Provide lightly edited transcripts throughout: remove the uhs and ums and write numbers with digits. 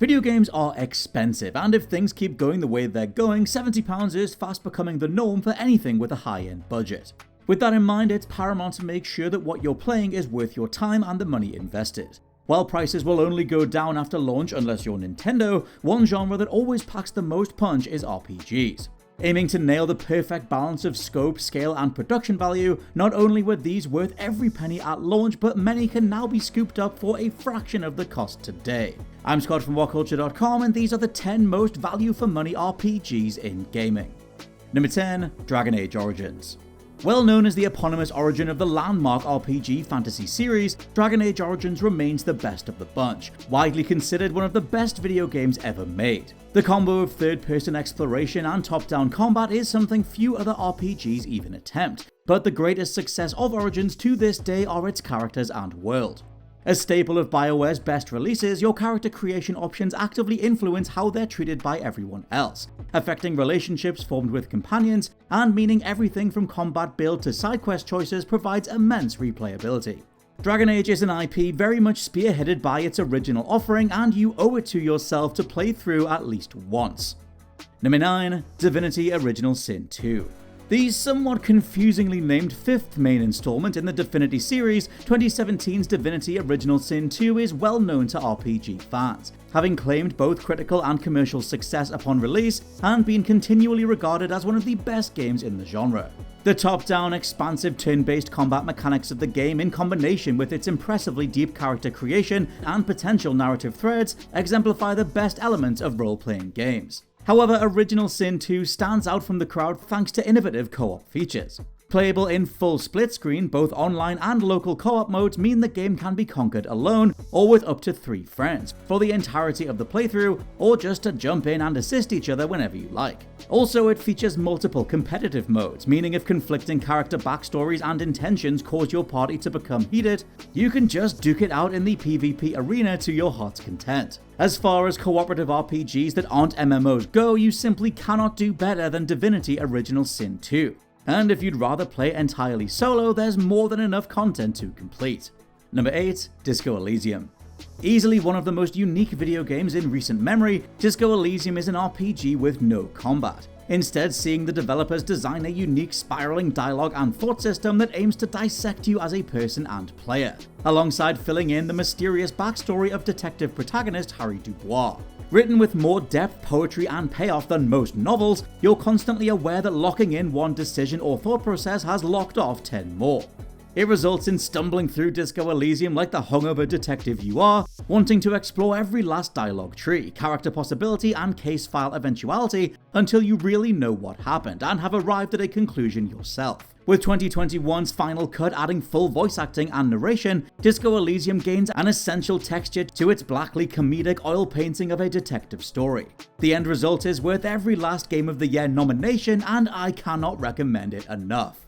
Video games are expensive, and if things keep going the way they're going, £70 is fast becoming the norm for anything with a high-end budget. With that in mind, it's paramount to make sure that what you're playing is worth your time and the money invested. While prices will only go down after launch unless you're Nintendo, one genre that always packs the most punch is RPGs. Aiming to nail the perfect balance of scope, scale, and production value, not only were these worth every penny at launch, but many can now be scooped up for a fraction of the cost today. I'm Scott from WhatCulture.com, and these are the 10 most value for money RPGs in gaming. Number 10. Dragon Age Origins. Well known as the eponymous origin of the landmark RPG fantasy series, Dragon Age Origins remains the best of the bunch, widely considered one of the best video games ever made. The combo of third-person exploration and top-down combat is something few other RPGs even attempt, but the greatest success of Origins to this day are its characters and world. A staple of BioWare's best releases, your character creation options actively influence how they're treated by everyone else, affecting relationships formed with companions, and meaning everything from combat build to side quest choices provides immense replayability. Dragon Age is an IP very much spearheaded by its original offering, and you owe it to yourself to play through at least once. Number 9. Divinity Original Sin 2. The somewhat confusingly named fifth main installment in the DIVINITY series, 2017's Divinity Original Sin 2 is well known to RPG fans, having claimed both critical and commercial success upon release and been continually regarded as one of the best games in the genre. The top-down, expansive turn-based combat mechanics of the game, in combination with its impressively deep character creation and potential narrative threads, exemplify the best elements of role-playing games. However, Original Sin 2 stands out from the crowd thanks to innovative co-op features. Playable in full split screen, both online and local co-op modes mean the game can be conquered alone or with up to 3 friends for the entirety of the playthrough, or just to jump in and assist each other whenever you like. Also, it features multiple competitive modes, meaning if conflicting character backstories and intentions cause your party to become heated, you can just duke it out in the PvP arena to your heart's content. As far as cooperative RPGs that aren't MMOs go, you simply cannot do better than Divinity Original Sin 2. And if you'd rather play entirely solo, there's more than enough content to complete. Number 8. Disco Elysium. Easily one of the most unique video games in recent memory, Disco Elysium is an RPG with no combat. Instead, seeing the developers design a unique spiraling dialogue and thought system that aims to dissect you as a person and player, alongside filling in the mysterious backstory of detective protagonist Harry Dubois. Written with more depth, poetry, and payoff than most novels, you're constantly aware that locking in one decision or thought process has locked off 10 more. It results in stumbling through Disco Elysium like the hungover detective you are, wanting to explore every last dialogue tree, character possibility, and case file eventuality until you really know what happened and have arrived at a conclusion yourself. With 2021's Final Cut adding full voice acting and narration, Disco Elysium gains an essential texture to its blackly comedic oil painting of a detective story. The end result is worth every last Game of the Year nomination, and I cannot recommend it enough.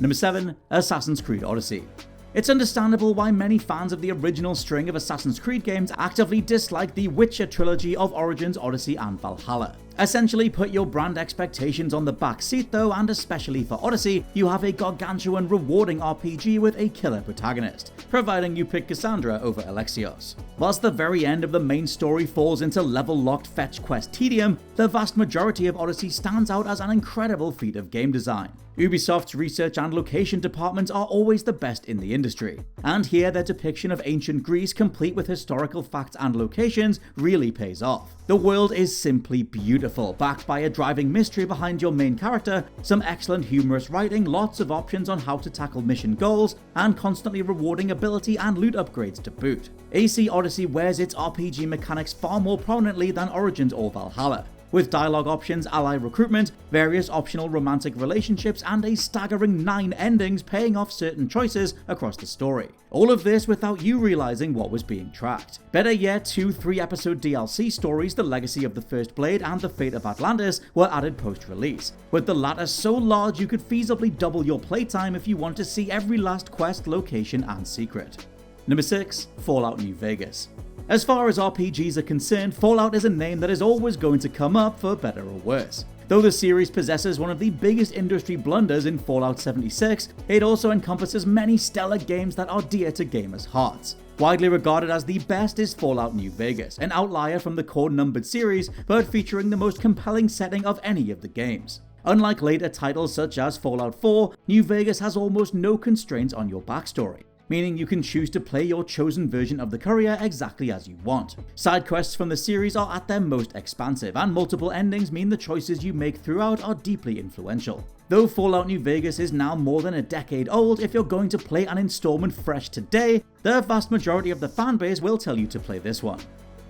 Number 7. Assassin's Creed Odyssey. It's understandable why many fans of the original string of Assassin's Creed games actively dislike the Witcher trilogy of Origins, Odyssey, and Valhalla. Essentially, put your brand expectations on the back seat though, and especially for Odyssey, you have a gargantuan rewarding RPG with a killer protagonist, providing you pick Cassandra over Alexios. Whilst the very end of the main story falls into level-locked fetch quest tedium, the vast majority of Odyssey stands out as an incredible feat of game design. Ubisoft's research and location departments are always the best in the industry, and here their depiction of ancient Greece, complete with historical facts and locations, really pays off. The world is simply beautiful, backed by a driving mystery behind your main character, some excellent humorous writing, lots of options on how to tackle mission goals, and constantly rewarding ability and loot upgrades to boot. AC Odyssey wears its RPG mechanics far more prominently than Origins or Valhalla, with dialogue options, ally recruitment, various optional romantic relationships, and a staggering 9 endings paying off certain choices across the story. All of this without you realizing what was being tracked. Better yet, 2 3-episode DLC stories, The Legacy of the First Blade and The Fate of Atlantis, were added post-release, with the latter so large you could feasibly double your playtime if you want to see every last quest, location, and secret. Number 6. Fallout New Vegas. As far as RPGs are concerned, Fallout is a name that is always going to come up for better or worse. Though the series possesses one of the biggest industry blunders in Fallout 76, it also encompasses many stellar games that are dear to gamers' hearts. Widely regarded as the best is Fallout New Vegas, an outlier from the core numbered series, but featuring the most compelling setting of any of the games. Unlike later titles such as Fallout 4, New Vegas has almost no constraints on your backstory, meaning you can choose to play your chosen version of the career exactly as you want. Side quests from the series are at their most expansive, and multiple endings mean the choices you make throughout are deeply influential. Though Fallout New Vegas is now more than a decade old, if you're going to play an installment fresh today, the vast majority of the fanbase will tell you to play this one.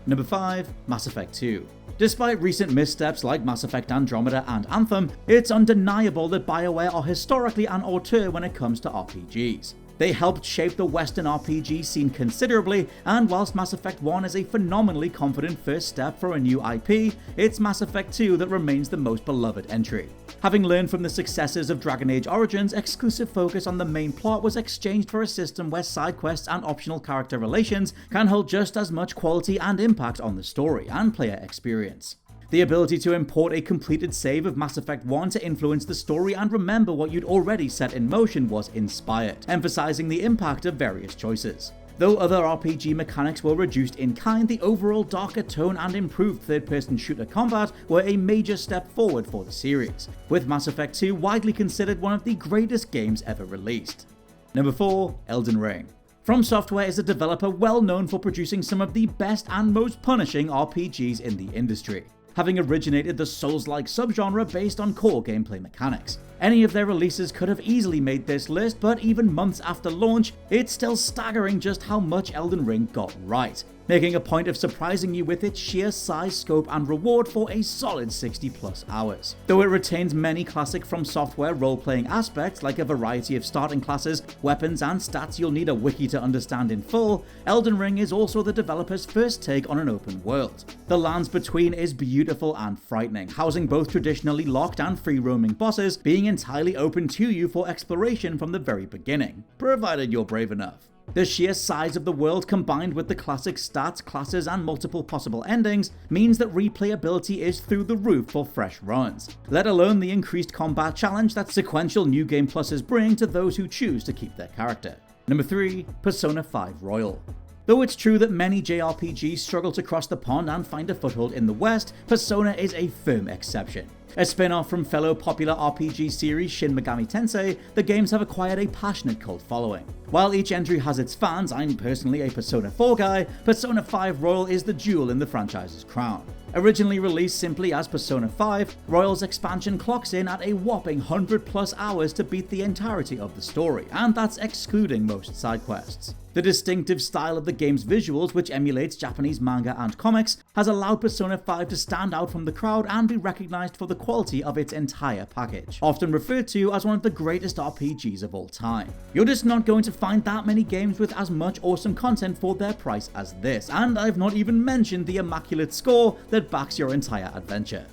Number 5. Mass Effect 2. Despite recent missteps like Mass Effect Andromeda and Anthem, it's undeniable that BioWare are historically an auteur when it comes to RPGs. They helped shape the Western RPG scene considerably, and whilst Mass Effect 1 is a phenomenally confident first step for a new IP, it's Mass Effect 2 that remains the most beloved entry. Having learned from the successes of Dragon Age Origins, exclusive focus on the main plot was exchanged for a system where side quests and optional character relations can hold just as much quality and impact on the story and player experience. The ability to import a completed save of Mass Effect 1 to influence the story and remember what you'd already set in motion was inspired, emphasizing the impact of various choices. Though other RPG mechanics were reduced in kind, the overall darker tone and improved third-person shooter combat were a major step forward for the series, with Mass Effect 2 widely considered one of the greatest games ever released. Number 4. Elden Ring. From Software is a developer well known for producing some of the best and most punishing RPGs in the industry, having originated the Souls-like subgenre based on core gameplay mechanics. Any of their releases could have easily made this list, but even months after launch, it's still staggering just how much Elden Ring got right, making a point of surprising you with its sheer size, scope, and reward for a solid 60+ hours. Though it retains many classic From Software role-playing aspects like a variety of starting classes, weapons, and stats you'll need a wiki to understand in full, Elden Ring is also the developer's first take on an open world. The lands between is beautiful and frightening, housing both traditionally locked and free-roaming bosses, being entirely open to you for exploration from the very beginning, provided you're brave enough. The sheer size of the world combined with the classic stats, classes, and multiple possible endings means that replayability is through the roof for fresh runs, let alone the increased combat challenge that sequential New Game Pluses bring to those who choose to keep their character. Number 3. Persona 5 Royal. Though it's true that many JRPGs struggle to cross the pond and find a foothold in the West, Persona is a firm exception. A spin-off from fellow popular RPG series Shin Megami Tensei, the games have acquired a passionate cult following. While each entry has its fans, I'm personally a Persona 4 guy, Persona 5 Royal is the jewel in the franchise's crown. Originally released simply as Persona 5, Royal's expansion clocks in at a whopping 100+ hours to beat the entirety of the story, and that's excluding most side quests. The distinctive style of the game's visuals, which emulates Japanese manga and comics, has allowed Persona 5 to stand out from the crowd and be recognized for the quality of its entire package, often referred to as one of the greatest RPGs of all time. You're just not going to find that many games with as much awesome content for their price as this, and I've not even mentioned the immaculate score that backs your entire adventure.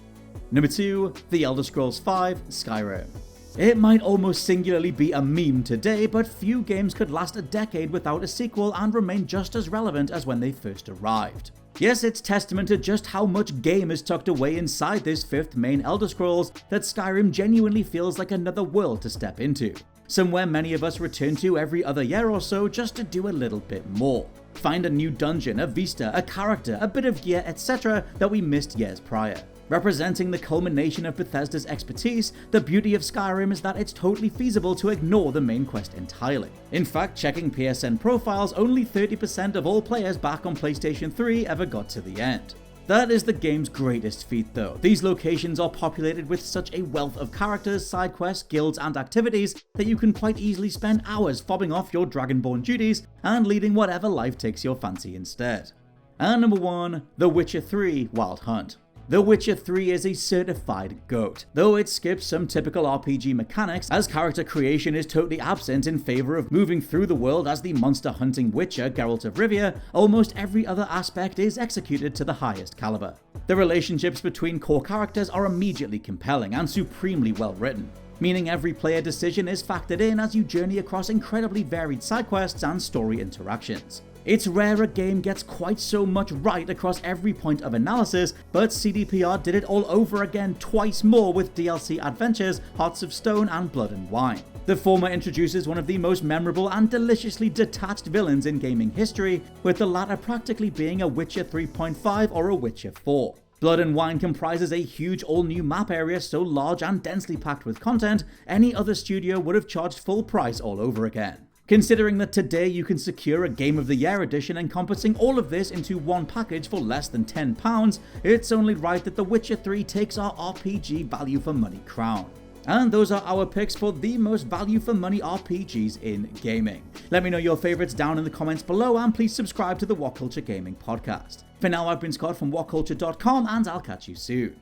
Number 2. The Elder Scrolls V Skyrim. It might almost singularly be a meme today, but few games could last a decade without a sequel and remain just as relevant as when they first arrived. Yes, it's testament to just how much game is tucked away inside this fifth main Elder Scrolls that Skyrim genuinely feels like another world to step into. Somewhere many of us return to every other year or so just to do a little bit more. Find a new dungeon, a vista, a character, a bit of gear, etc. that we missed years prior. Representing the culmination of Bethesda's expertise, the beauty of Skyrim is that it's totally feasible to ignore the main quest entirely. In fact, checking PSN profiles, only 30% of all players back on PlayStation 3 ever got to the end. That is the game's greatest feat though. These locations are populated with such a wealth of characters, side quests, guilds, and activities that you can quite easily spend hours fobbing off your Dragonborn duties and leading whatever life takes your fancy instead. And number 1, The Witcher 3 Wild Hunt. The Witcher 3 is a certified GOAT, though it skips some typical RPG mechanics as character creation is totally absent in favor of moving through the world as the monster-hunting Witcher Geralt of Rivia. Almost every other aspect is executed to the highest caliber. The relationships between core characters are immediately compelling and supremely well written, meaning every player decision is factored in as you journey across incredibly varied side quests and story interactions. It's rare a game gets quite so much right across every point of analysis, but CDPR did it all over again twice more with DLC adventures, Hearts of Stone and Blood and Wine. The former introduces one of the most memorable and deliciously detached villains in gaming history, with the latter practically being a Witcher 3.5 or a Witcher 4. Blood and Wine comprises a huge all-new map area so large and densely packed with content, any other studio would have charged full price all over again. Considering that today you can secure a Game of the Year edition encompassing all of this into one package for less than £10, it's only right that The Witcher 3 takes our RPG value for money crown. And those are our picks for the most value for money RPGs in gaming. Let me know your favorites down in the comments below, and please subscribe to the WhatCulture Gaming Podcast. For now, I've been Scott from WhatCulture.com, and I'll catch you soon.